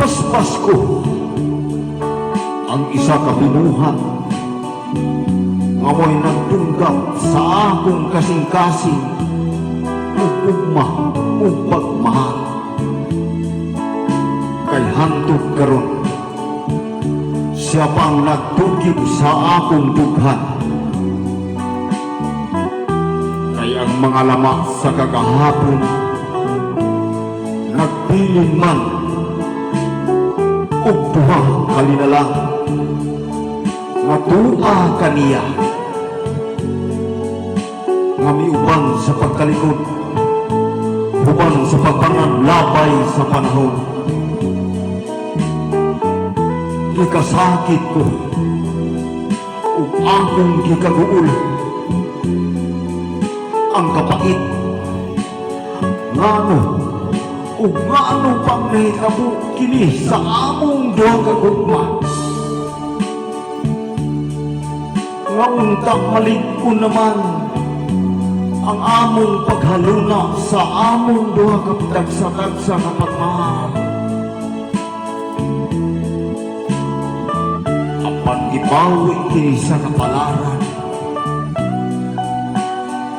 Ipaspas ko ang isa ka binuhat nga mo'y nagtunggap sa akong kasing-kasing ug ugma ug pagmahal. Kay hantod karon siya pang nagtugib sa akong dughan. Kay ang mga lama sa kagahapon nagbilin man ug duha kalinalang nga tua kaniya nga miuban sa pagkalikod uban sa pagpanganlabay sa panahon. Gikasakit ko ug akong gikaguol ang kapait ngano ug ngano pang nahitabo kini sa among duha ka gugma. Nga untang malig-on naman ang among paghaluna sa among duha ka tagsa-tagsa nga pagmahal. Apan ibawi kini sa kapalaran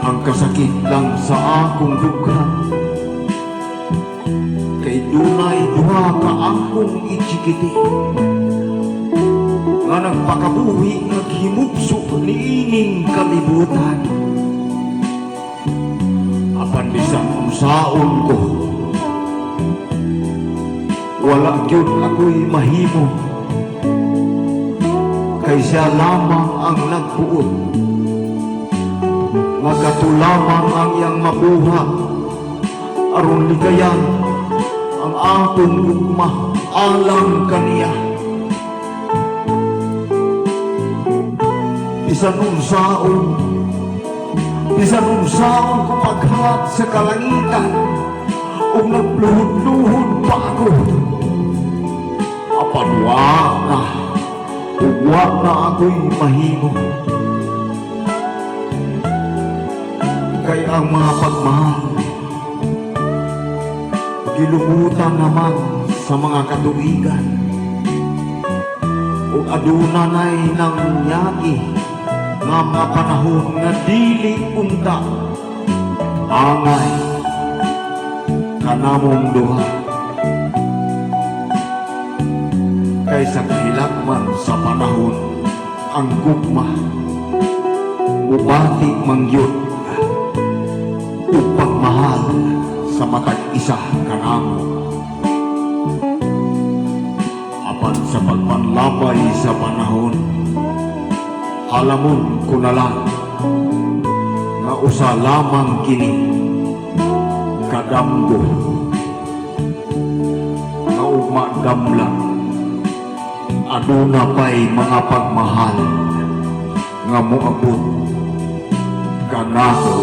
ang kasakit lang sa akong dughan. Kay dunay duha ka akong itsikiti nga nagpakabuhi naghimugso niining kalibutan. Apan bisan unsaon ko wala gyud ako'y mahimo, kay siya lamang ang nagbuot nga katulamang ang iyang mabuha aron ligayan ang akong ugma alang kaniya. Bisan unsaon ko paghat sa kalangitan ug nagluhod-luhod pa ako. Apan wa na ako'y mahimo, kay ang mga pagmahal gilumutan naman sa mga katuigan ug aduna nay nangyari nga mga panahon nga dili unta angay kanamong duha. Kay sa kahilakman sa panahon ang gugma mubati mangyod ug pagmahal sa matag isa kanamo. Apan sa pagpanlabay sa panahon alamon ko na lang nga usa lamang kini kadamgo nga ugma damlang aduna pa'y mga pagmahal nga moabot kanako.